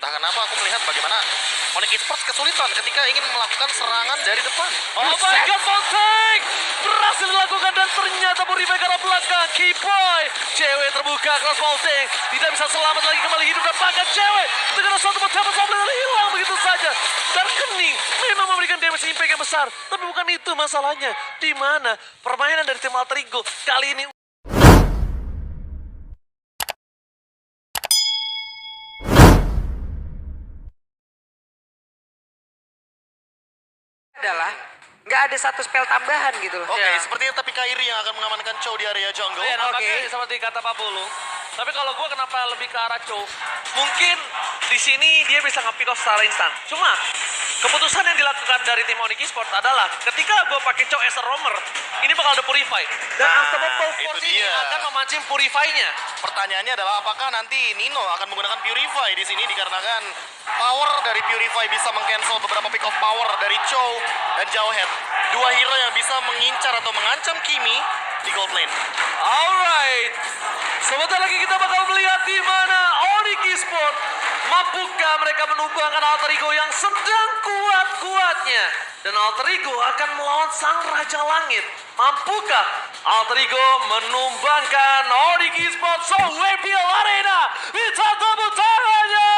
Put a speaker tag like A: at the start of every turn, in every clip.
A: Entah kenapa aku melihat bagaimana Onyx Esports kesulitan ketika ingin melakukan serangan dari depan.
B: Oh my god, Montek berhasil dilakukan dan ternyata Purify ke arah belakang. Keyboy, cewek terbuka kelas Montek tidak bisa selamat lagi kembali hidup dan bahkan cewek dengan suatu pecahan sampai hilang begitu saja. Dan Kening memang memberikan damage impact yang besar, tapi bukan itu masalahnya. Di mana permainan dari tim Alter Ego kali ini
C: adalah nggak ada satu spell tambahan gitu loh.
A: Oke, sepertinya tapi Kairi yang akan mengamankan Chow di area jungle.
B: ya, nampaknya seperti kata Pak Bulu. Tapi kalau gue kenapa lebih ke arah Chow? Mungkin di sini dia bisa nge-pick off secara instan. Cuma keputusan yang dilakukan dari tim Onyx Esports adalah ketika gue pakai Chow as a roamer, ini bakal ada Purify. Dan Unstoppable
A: itu
B: Force ini
A: dia.
B: akan memancing Purify-nya.
A: Pertanyaannya adalah apakah nanti Nino akan menggunakan Purify di sini dikarenakan power dari Purify bisa meng-cancel beberapa pick of power dari Chow dan Jawhead. Dua hero yang bisa mengincar atau mengancam Kimi di gold lane.
B: Alright, sebentar lagi kita bakal melihat di mana Onyx Esports mampukah mereka menumbangkan Alter Ego yang sedang kuat-kuatnya. Dan Alter Ego akan melawan Sang Raja Langit. Mampukah Alter Ego menumbangkan Onyx Esports? So, WPL Arena, minta tepuk tangannya!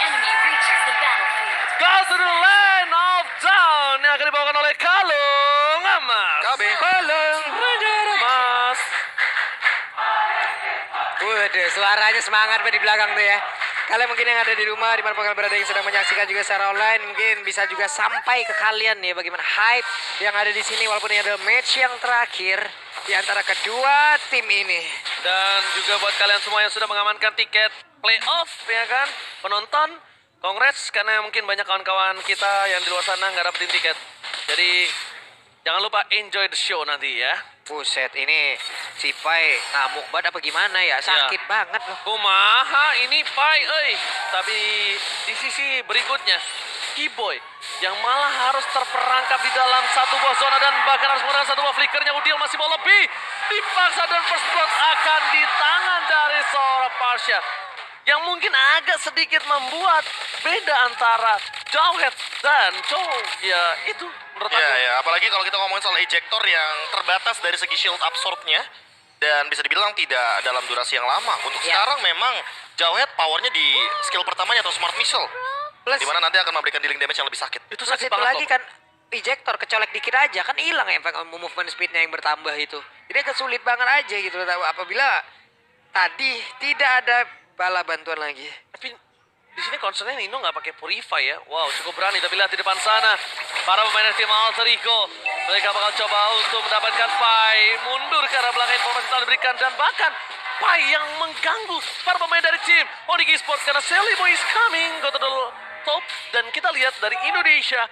D: Enemy reaches the battlefield.
B: Goes to the land of down yang akan dibawakan oleh Kalung Emas.
A: KB.
C: Kalung
B: Ranger Emas.
C: Waduh, suaranya semangat di belakang tuh ya. Kalian mungkin yang ada di rumah, di mana kalian berada yang sedang menyaksikan juga secara online, mungkin bisa juga sampai ke kalian nih bagaimana hype yang ada di sini walaupun ini adalah match yang terakhir di antara kedua tim ini.
B: Dan juga buat kalian semua yang sudah mengamankan tiket playoff ya kan, penonton, congrats karena mungkin banyak kawan-kawan kita yang di luar sana nggak dapetin tiket. Jadi jangan lupa enjoy the show nanti ya.
C: Buset, ini si Pai ngamuk banget apa gimana ya? Sakit banget loh.
B: Kumaha ini Pai, tapi di sisi berikutnya Keyboy yang malah harus terperangkap di dalam satu buah zona dan bahkan harus menggunakan satu buah flickernya. Udil masih mau lebih, dipaksa dan first blood akan di tangan dari seorang Parsha yang mungkin agak sedikit membuat beda antara Jawhead dan Chow. Ya itu menurut aku.
A: Ya, apalagi kalau kita ngomongin soal ejector yang terbatas dari segi shield absorbnya dan bisa dibilang tidak dalam durasi yang lama. Untuk sekarang memang Jawhead powernya di skill pertamanya atau smart missile.
C: Plus,
A: Di mana nanti akan memberikan dealing damage yang lebih sakit.
B: Itu
C: plus
B: sakit
C: itu
B: banget
C: lagi
B: loh.
C: kan ejector kecolek dikit aja kan hilang ya movement speednya yang bertambah itu. Jadi agak sulit banget aja gitu loh apabila tadi tidak ada bala bantuan lagi.
B: Tapi di sini concernnya Nino nggak pakai Purify ya. Wow, cukup berani. Tapi lihat di depan sana, para pemain dari tim Alter Ego, mereka bakal coba untuk mendapatkan Pai mundur ke arah belakang, informasi telah diberikan dan bahkan Pai yang mengganggu para pemain dari tim Onyx Esports karena Sally Boy is coming go to the top. Dan kita lihat dari Indonesia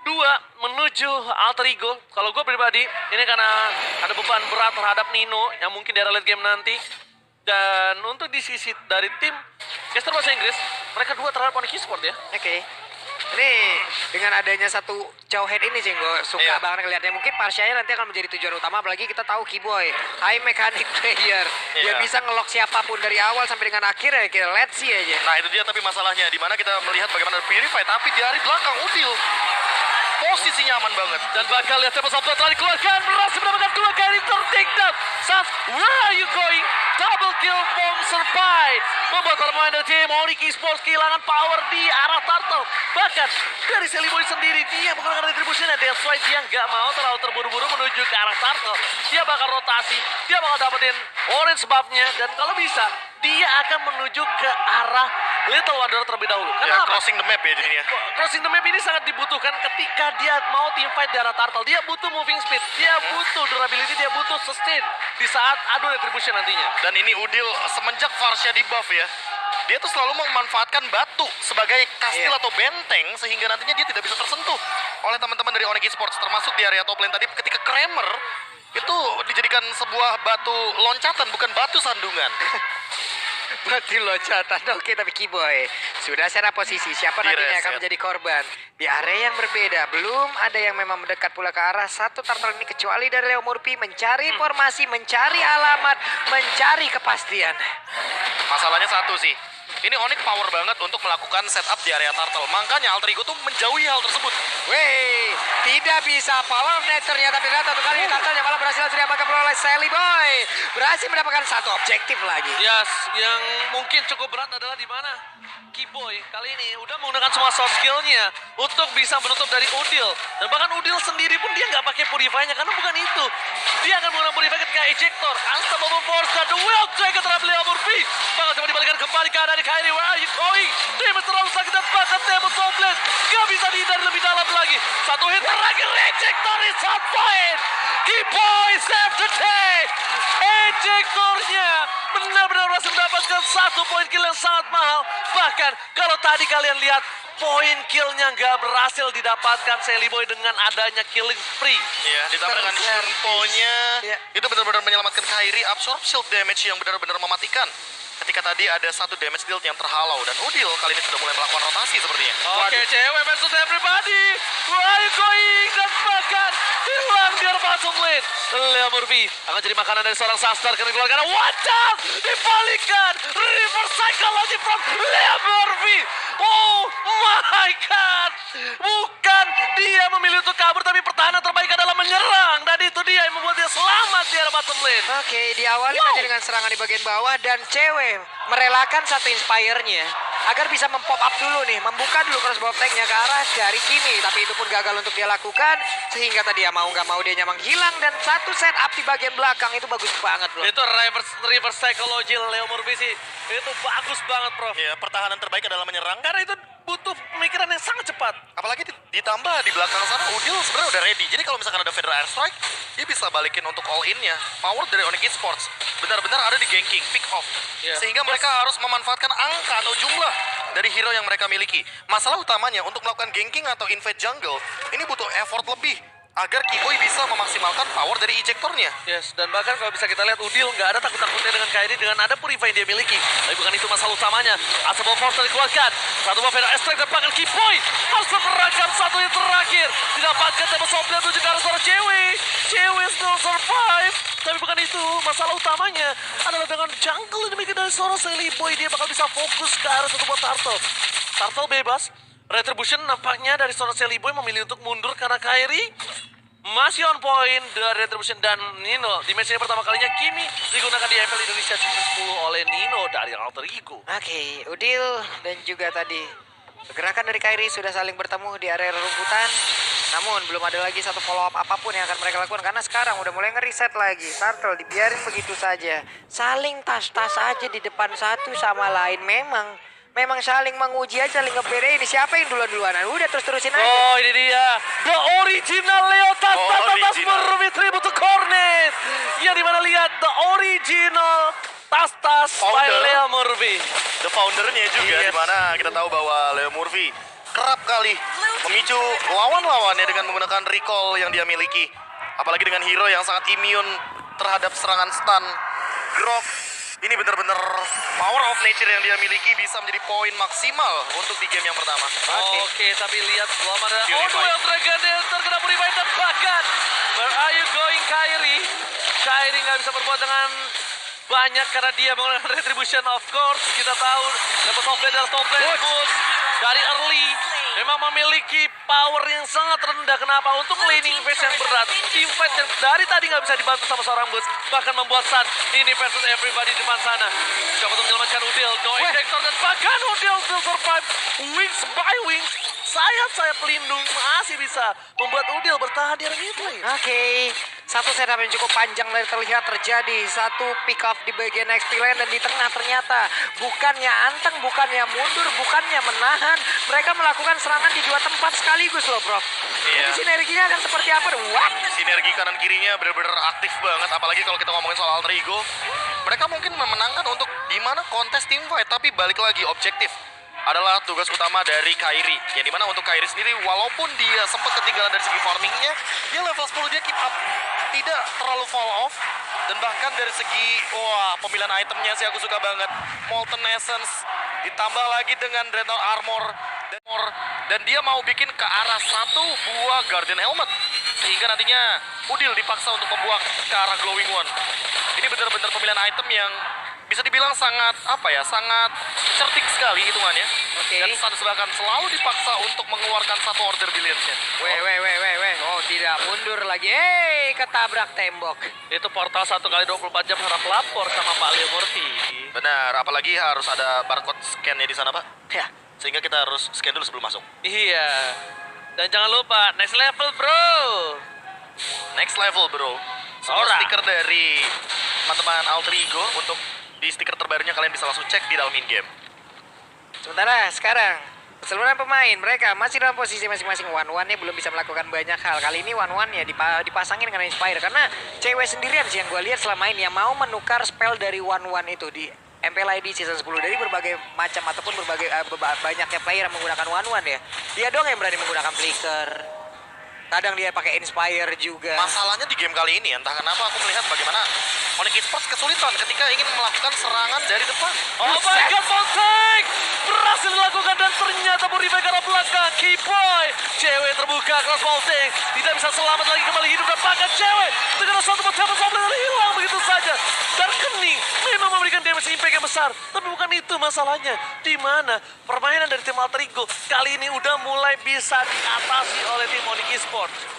B: 2 menuju Alter Ego. Kalau gue pribadi, ini karena ada beban berat terhadap Nino yang mungkin di era late game nanti. Dan untuk di sisi dari tim caster bahasa Inggris, mereka 2 terhadap Onyx Esports ya.
C: Oke. Ini dengan adanya satu Jawhead ini sih gue suka banget ngeliatnya. Mungkin Parsha nanti akan menjadi tujuan utama, apalagi kita tahu Keyboy high mechanic player. Dia bisa ngelock siapapun dari awal sampai dengan akhir ya, kita let's see aja.
A: Nah itu dia tapi masalahnya, di mana kita melihat bagaimana Purify, tapi dari belakang Udil posisinya aman banget.
B: Dan bakal lihat siapa satu telah dikeluarkan, berhasil mendapatkan 2 kali take down. Sans, where are you going? Double kill from Serpai. Membuat para pemain dari tim Onyx Esports kehilangan power di arah Turtle. Bahkan dari Sally Boy sendiri, dia menggunakan retribution-nya. That's why dia nggak mau terlalu terburu-buru menuju ke arah Turtle. Dia bakal rotasi, dia bakal dapetin orange buff-nya. Dan kalau bisa, dia akan menuju ke arah Little Wanderer terlebih dahulu.
A: Ya,
B: Kenapa?
A: crossing the map ya jadinya.
B: Crossing the map ini sangat dibutuhkan ketika dia mau team fight di arah Turtle. Dia butuh moving speed, dia butuh durability, dia butuh sustain di saat adu retribution nantinya.
A: Dan ini Udil semenjak Varsha di buff ya, dia tuh selalu memanfaatkan batu sebagai kastil atau benteng sehingga nantinya dia tidak bisa tersentuh oleh teman-teman dari Onyx Esports, termasuk di area top lane tadi ketika Kramer itu dijadikan sebuah batu loncatan bukan batu sandungan.
C: Berarti loncatan. Oke, tapi Keyboy sudah secara posisi siapa nantinya akan menjadi korban di area yang berbeda. Belum ada yang memang mendekat pula ke arah satu turtle ini kecuali dari Leo Murphy mencari informasi, mencari alamat, mencari kepastian.
A: Masalahnya satu sih, Ini Onyx power banget untuk melakukan setup di area turtle. Makanya Alter Ego tuh menjauhi hal tersebut.
C: Wih, tidak bisa power of nature ternyata ternyata satu kali Turtle malah berhasil sudah diamankan oleh Sally Boy. Berhasil mendapatkan satu objektif lagi.
B: Yes, yang mungkin cukup berat adalah di mana Keyboy kali ini udah menggunakan semua soft skill-nya untuk bisa menutup dari Udil. Dan bahkan Udil sendiri pun dia nggak pakai Purify-nya karena bukan itu. Dia akan menggunakan Purify ketika ejector. Unstoppable Force dan The Will Dragon terhadap Leo Murphy. Bakal coba dibalikan kembali ke arah dari Kyrie. Where are you going? Damage terlalu sakit dan bahkan Table Softblade nggak bisa dihindari lebih dalam lagi. Satu hit terakhir, ejector is on point. Keyboy save the day. Ejectornya benar-benar berhasil mendapatkan satu poin kill yang sangat mahal. Bahkan kalau tadi kalian lihat poin killnya nggak berhasil didapatkan Sally Boy dengan adanya killing spree.
A: Iya, ditambah dengan Shunpo-nya.
C: Iya.
A: Itu benar-benar menyelamatkan Kyrie. Absorb shield damage yang benar-benar mematikan. Ketika tadi ada satu damage deal yang terhalau. Dan Udil kali ini sudah mulai melakukan rotasi sepertinya.
B: Oke, cewek versus everybody. Where are you going? Dan bahkan hilang di arah bottom lane. Leo Murphy akan jadi makanan dari seorang Sunstar karena dikeluarkan. Wajah dibalikan. Reverse psychology from Leo Murphy. Oh my god. Bukan dia memilih untuk kabur, tapi pertahanan terbaik adalah menyerang. Dan itu dia yang membuat dia selamat di arah bottom lane.
C: Oke, diawali
B: Wow.
C: aja dengan serangan di bagian bawah dan cewek merelakan satu inspire-nya agar bisa mempop up dulu nih, membuka dulu crossbow tank-nya ke arah dari Kimi, tapi itu pun gagal untuk dia lakukan sehingga tadi ya mau nggak mau dia menghilang dan satu setup di bagian belakang itu bagus banget loh.
B: Itu reverse psychology Leo Murphy sih. Itu bagus banget, Prof.
A: Iya, pertahanan terbaik adalah menyerang.
B: Karena itu butuh pemikiran yang sangat cepat.
A: Apalagi ditambah di belakang sana Udil sebenarnya udah ready. Jadi kalau misalkan ada Federal Airstrike, dia bisa balikin untuk all in-nya. Power dari Onyx Esports benar-benar ada di ganking, pick off.
B: Iya.
A: Sehingga mereka harus memanfaatkan angka atau jumlah dari hero yang mereka miliki. Masalah utamanya untuk melakukan ganking atau invade jungle, ini butuh effort lebih agar Keyboy bisa memaksimalkan power dari ejectornya.
B: Yes, dan bahkan kalau bisa kita lihat Udil nggak ada takut-takutnya dengan Kyrie dengan ada Purify yang dia miliki. Tapi bukan itu masalah utamanya. Unstoppable Force dikeluarkan. Satu buff Federal Airstrike dan bahkan Keyboy harus memerahkan satu yang terakhir. Didapatkan Table Softblade menuju ke arah seorang cewek. Cewek still survive. Tapi bukan itu, masalah utamanya adalah dengan jungle yang dimiliki dari seorang Sally Boy. Dia bakal bisa fokus ke arah satu buah Turtle. Turtle bebas. Retribution nampaknya dari seorang Sally Boy memilih untuk mundur karena Kyrie masih on point dari Retribution dan Nino. Di match ini pertama kalinya Kimi digunakan di MPL Indonesia Season 10 oleh Nino dari Alter Ego.
C: Oke, Udil dan juga tadi gerakan dari Kyrie sudah saling bertemu di area rumputan. Namun belum ada lagi satu follow up apapun yang akan mereka lakukan karena sekarang udah mulai ngereset lagi. Turtle dibiarin begitu saja. Saling tas-tas aja di depan satu sama lain. Memang saling menguji aja, saling ngebedain siapa yang duluan-duluanan. Udah terus-terusin aja.
B: Oh, ini dia. The original Leo Tas
A: Original.
B: Murphy tribute to Cornet. Yang dimana lihat the original Tas by
A: Founder.
B: Leo Murphy.
A: The foundernya juga,
B: Yes.
A: di mana kita tahu bahwa Leo Murphy kerap kali memicu lawan-lawannya dengan menggunakan recall yang dia miliki. Apalagi dengan hero yang sangat immune terhadap serangan stun. Grok, ini benar-benar power of nature yang dia miliki bisa menjadi poin maksimal untuk di game yang pertama.
B: Oke, tapi lihat belum ada. Oh,
A: Purify.
B: duel Dragon yang terkena Purify dan bahkan where are you going Kyrie? Kyrie nggak bisa berbuat dengan banyak karena dia menggunakan retribution of course. Kita tahu dapat top lane dan top lane boost dari early memang memiliki power yang sangat rendah. Kenapa? Untuk laning phase yang berat, team fight yang dari tadi nggak bisa dibantu sama seorang boost, bahkan membuat Sun ini versus everybody di depan sana. Coba untuk menyelamatkan Udil, no ejector dan bahkan Udil still survive wings by wings. Sayap pelindung masih bisa membuat Udil bertahan di area mid lane.
C: Oke, satu setup yang cukup panjang dari terlihat terjadi. Satu pick off di bagian XP lane dan di tengah ternyata bukannya anteng, bukannya mundur, bukannya menahan. Mereka melakukan serangan di dua tempat sekaligus loh, Bro.
A: Iya.
C: Ini sinerginya akan seperti apa? What?
A: Sinergi kanan kirinya benar-benar aktif banget, apalagi kalau kita ngomongin soal Alter Ego. Mereka mungkin memenangkan untuk di mana kontes team fight, tapi balik lagi objektif adalah tugas utama dari Kyrie. Yang dimana untuk Kyrie sendiri, walaupun dia sempat ketinggalan dari segi farmingnya, dia level 10 dia keep up, tidak terlalu fall off. Dan bahkan dari segi, pemilihan itemnya sih aku suka banget. Molten Essence, ditambah lagi dengan Dreadnought Armor, dan dia mau bikin ke arah satu buah Guardian Helmet. Sehingga nantinya Udil dipaksa untuk membuang ke arah Glowing One. Ini benar-benar pemilihan item yang bisa dibilang sangat, sangat cerdik sekali hitungannya.
C: Oke.
A: Dan Suns bahkan selalu dipaksa untuk mengeluarkan satu order billions-nya.
C: Weh. Oh, tidak mundur lagi. Ketabrak tembok.
B: Itu portal 1 kali 24 jam harap lapor sama Pak Leo Murphy.
A: Benar, apalagi harus ada barcode scan-nya di sana, Pak.
C: Ya.
A: Sehingga kita harus scan dulu sebelum masuk.
B: Iya. Dan jangan lupa, next level bro.
A: Next level, bro. Semua
B: Ora.
A: stiker dari teman-teman Alter Ego untuk di stiker terbarunya kalian bisa langsung cek di dalam in-game.
C: Sementara sekarang keseluruhan pemain mereka masih dalam posisi masing-masing. One-one-nya belum bisa melakukan banyak hal. Kali ini one-one ya dipasangin dengan Inspire karena cewek sendirian sih yang gue lihat selama ini yang mau menukar spell dari one-one itu di MPLID season 10 dari berbagai macam ataupun berbagai banyaknya player yang menggunakan one-one ya. Dia doang yang berani menggunakan flicker. Kadang dia pakai Inspire juga.
A: Masalahnya di game kali ini, entah kenapa aku melihat bagaimana Onyx Esports kesulitan ketika ingin melakukan serangan dari depan.
B: Oh my god, Voltec berhasil dilakukan dan ternyata Purify ke arah belakang. Keyboy, cewek terbuka keras Voltec, tidak bisa selamat lagi kembali hidup dan bahkan cewek dengan satu pecahan sombong hilang begitu saja. Darkening memang memberikan damage impact yang besar, tapi bukan itu masalahnya. Di mana permainan dari tim Alter Ego kali ini udah mulai bisa diatasi oleh tim Onyx Esports.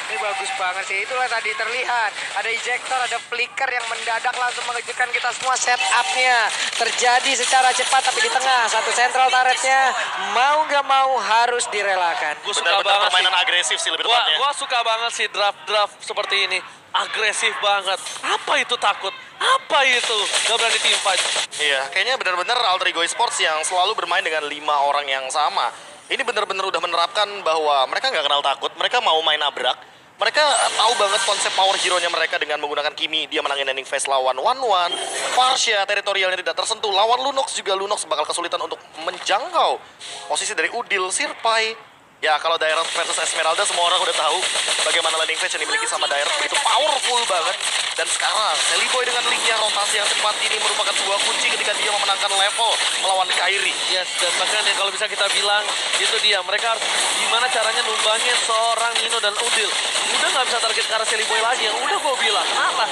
C: Ini bagus banget sih, itulah tadi terlihat. Ada ejector, ada flicker yang mendadak langsung mengejutkan kita semua. Setupnya terjadi secara cepat, tapi di tengah satu central turretnya mau nggak mau harus direlakan.
B: Gue suka
A: Benar-benar
B: banget
A: permainan
B: sih.
A: agresif sih lebih tepatnya.
B: Gua suka banget sih draft seperti ini. Agresif banget. Apa itu takut? Apa itu? Gak berani teamfight.
A: Iya, kayaknya benar-benar Alter Ego Esports yang selalu bermain dengan 5 orang yang sama. Ini benar-benar udah menerapkan bahwa mereka nggak kenal takut, mereka mau main nabrak. Mereka tahu banget konsep power hero-nya mereka dengan menggunakan Kimi. Dia menangin ending phase lawan One-One. Farsha teritorialnya tidak tersentuh. Lawan Lunox juga Lunox bakal kesulitan untuk menjangkau posisi dari Udil, Sirpai. Ya kalau Direct versus Esmeralda semua orang udah tahu bagaimana landing phase yang dimiliki sama Direct begitu powerful banget. Dan sekarang Boy dengan linknya rotasi yang cepat ini merupakan sebuah kunci ketika dia memenangkan level melawan Kairi.
B: Yes, dan bahkan yang kalau bisa kita bilang itu dia. Mereka harus gimana caranya numbangin seorang Nino dan Udil. Udah nggak bisa target ke arah Boy lagi yang udah gue bilang. Kenapa?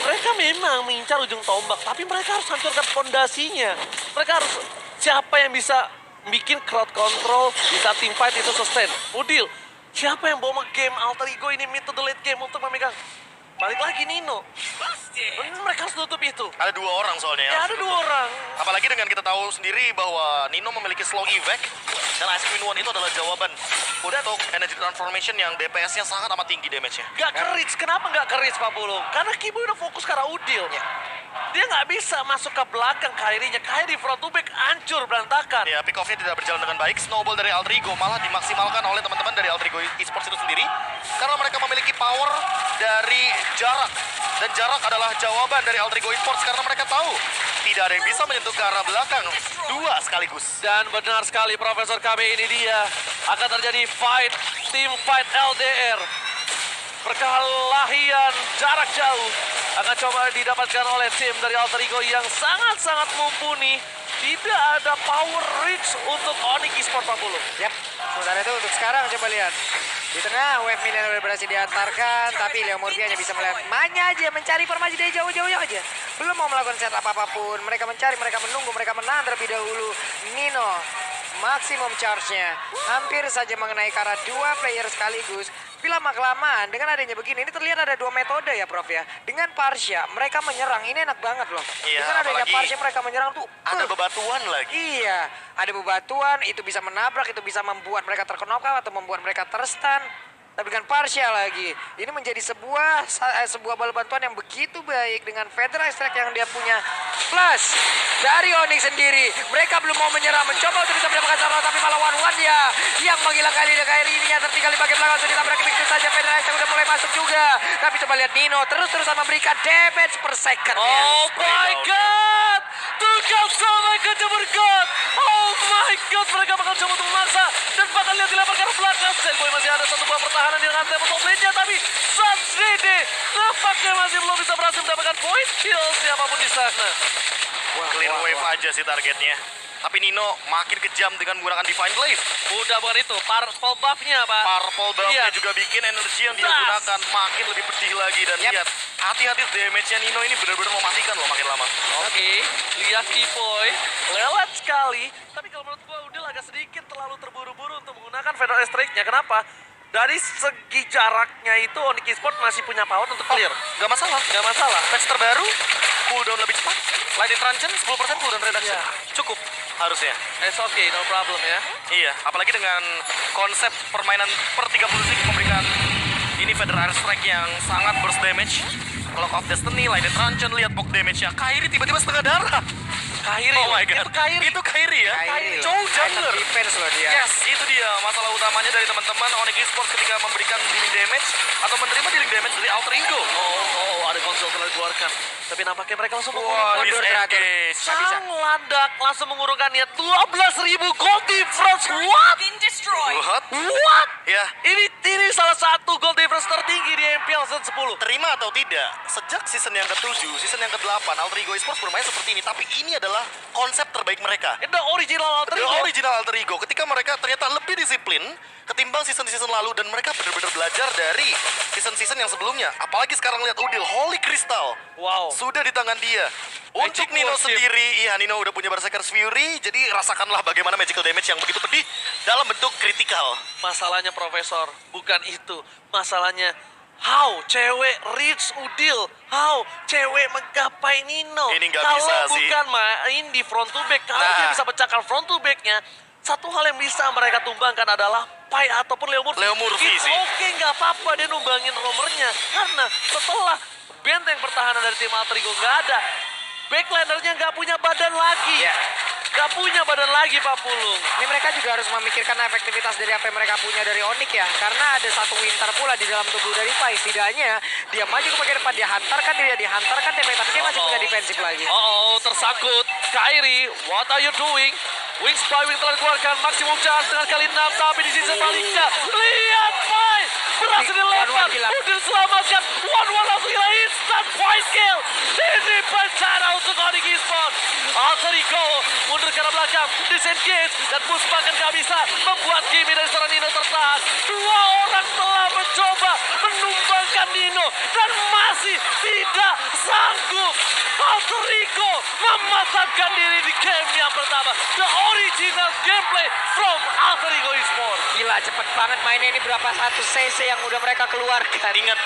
B: Mereka memang mengincar ujung tombak, tapi mereka harus hancurkan fondasinya. Mereka harus siapa yang bisa bikin crowd control di saat team fight itu sustain. Udil, siapa yang bawa game Alter Ego ini mid to the late game untuk memegang? Balik lagi Nino. Mereka harus tutup itu.
A: Ada 2 orang soalnya
B: Ya ada 2 orang.
A: Apalagi dengan kita tahu sendiri bahwa Nino memiliki slow evac dan Ice Queen One itu adalah jawaban untuk energy transformation yang DPS-nya sangat amat tinggi damage-nya.
B: Gak keris, kenapa gak keris Pak Pulung? Karena Kiboy udah fokus ke arah Udil. Dia nggak bisa masuk ke belakang Kairinya. Kairi front to back hancur berantakan.
A: Ya, pick off-nya tidak berjalan dengan baik. Snowball dari Alter Ego malah dimaksimalkan oleh teman-teman dari Alter Ego Esports itu sendiri. Karena mereka memiliki power dari jarak. Dan jarak adalah jawaban dari Alter Ego Esports karena mereka tahu tidak ada yang bisa menyentuh ke arah belakang. 2 sekaligus.
B: Dan benar sekali Profesor KB, ini dia. Akan terjadi fight, team fight LDR. Perkelahian jarak jauh akan coba didapatkan oleh tim dari Alter Ego yang sangat-sangat mumpuni. Tidak ada power reach untuk Onyx Esports 40.
C: Yap, sementara itu untuk sekarang coba lihat. Di tengah wave minion udah berhasil diantarkan, tapi Leo Murphy hanya bisa melihat manya aja, mencari informasi dari jauh-jauh aja. Belum mau melakukan set apapun. Mereka mencari, mereka menunggu, mereka menahan terlebih dahulu. Nino, maksimum charge-nya. Hampir saja mengenai ke arah 2 player sekaligus. Tapi lama-kelamaan dengan adanya begini, ini terlihat ada 2 metode ya Prof ya. Dengan Farsha, mereka menyerang, ini enak banget loh.
A: Iya,
C: Dengan adanya
A: apalagi
C: Farsha mereka menyerang tuh.
A: Ada bebatuan lagi.
C: Iya, ada bebatuan, itu bisa menabrak, itu bisa membuat mereka terkenokal atau membuat mereka terstun. Tapi dengan Farsha lagi, ini menjadi sebuah bal bantuan yang begitu baik dengan Federal Strike yang dia punya. Plus, dari Onyx sendiri, mereka belum mau menyerah, mencoba untuk bisa mendapatkan sarana, tapi malah One-One dia yang menghilangkan Kairi ini yang tertinggal di bagian belakang, sudah ditabrak begitu saja. Federal Strike udah mulai masuk juga. Tapi coba lihat Nino, terus-terusan memberikan damage per second.
B: Oh my god! Tukang sampai ke jemur god! Oh my god! Mereka bakal coba untuk memaksa dan bakal lihat dilempar ke arah belakang. Boy masih ada satu buah pertahanan di dengan tempo top lane-nya, tapi Suns Dede nampaknya masih belum bisa berhasil mendapatkan point kill siapapun di sana.
A: Clear wave aja sih targetnya. Tapi Nino makin kejam dengan menggunakan Divine Blaze.
B: Udah bukan itu, purple buff-nya Pak.
A: Purple buff-nya
B: Lihat.
A: juga bikin energi yang dia
B: Das.
A: gunakan makin lebih pedih lagi. Dan
C: Yap.
A: lihat, hati-hati damage-nya Nino ini benar-benar mematikan loh makin lama.
B: Oke, lihat Kipoy, lelet sekali. Tapi kalau menurut gua Udil agak sedikit terlalu terburu-buru untuk menggunakan Venom Strike-nya. Kenapa? Dari segi jaraknya itu Onyx Esports masih punya power untuk clear.
A: Gak masalah.
B: Gak masalah.
A: Patch terbaru, cooldown lebih cepat. Lightning Truncheon 10% cooldown reduction.
B: Iya.
A: Cukup harusnya.
B: It's okay, no problem ya.
A: Iya, apalagi dengan konsep permainan per 30 detik memberikan ini Feather Air Strike yang sangat burst damage. Clock of Destiny, Lightning Truncheon, lihat poke damage-nya. Kairi tiba-tiba setengah darah.
B: Kairi,
A: Oh my god,
B: itu Kairi.
A: Itu Kairi ya?
C: Kairi loh.
A: Jauh
C: Item
A: jungler.
C: defense loh dia.
A: Yes, itu dia masalah utamanya dari teman-teman Onyx Esports ketika memberikan dealing damage atau menerima dealing damage dari Alter Ego.
B: Ada konsol telah dikeluarkan. Tapi nampaknya mereka langsung
A: Wah,
B: mengurungkan.
A: disengage.
B: Sang landak langsung mengurungkan niat 12.000 gold difference. What?
D: Been destroyed.
B: What?
A: Ya,
B: Ini salah satu gold difference tertinggi di MPL Season 10.
A: terima atau tidak, sejak season yang ke-7, season yang ke-8, Alter Ego Esports bermain seperti ini. Tapi ini adalah konsep terbaik mereka.
B: The original Alter
A: The
B: Ego.
A: original Alter Ego, ketika mereka ternyata lebih disiplin ketimbang season-season lalu dan mereka benar-benar belajar dari season-season yang sebelumnya. Apalagi sekarang lihat Udil, Holy Crystal
B: Wow.
A: sudah di tangan dia. Untuk
B: Magic
A: Nino
B: Worship.
A: sendiri, iya Nino udah punya Berserker's Fury, jadi rasakanlah bagaimana magical damage yang begitu pedih dalam bentuk kritikal.
B: Masalahnya Profesor, bukan itu. Masalahnya how cewek reach Udil, how cewek menggapai Nino.
A: Ini nggak
B: kalau
A: bisa sih.
B: bukan main di front to back, kalau
A: Nah.
B: dia bisa pecahkan front to backnya, satu hal yang bisa mereka tumbangkan adalah Pai ataupun Leo Murphy.
A: Leo Murphy
B: It's
A: sih.
B: Oke, nggak apa-apa dia numbangin romernya, karena setelah benteng pertahanan dari tim Alter Ego nggak ada, backlanernya nggak punya badan lagi.
C: Ya.
B: Nggak punya badan lagi Pak Pulung.
C: Ini mereka juga harus memikirkan efektivitas dari apa yang mereka punya dari Onyx ya. Karena ada satu winter pula di dalam tubuh dari Pai. Setidaknya dia maju ke bagian depan, dihantarkan damage, tapi dia masih punya defensif lagi.
B: Tersangkut. Kairi, what are you doing? Wings Prime telah dikeluarkan maksimum charge dengan kali 6, tapi di sisi sebaliknya. Lihat Pai, berhasil dilempar.
C: One-one gila.
B: Udah diselamatkan. 1-1 langsung gila, instant point kill. Ini bencana untuk Onyx Esports. Alter Ego mundur ke arah belakang, disengage, dan Puspakan gak bisa membuat Kimi dari seorang Nino tertahan. Dua orang telah mencoba menumbangkan Nino dan masih tidak sanggup. Alter Ego mematahkan diri di game yang pertama. The original gameplay from Alter Ego Esports.
C: Gila cepet banget mainnya, ini berapa 1 CC yang udah mereka keluarkan.
A: Ingat,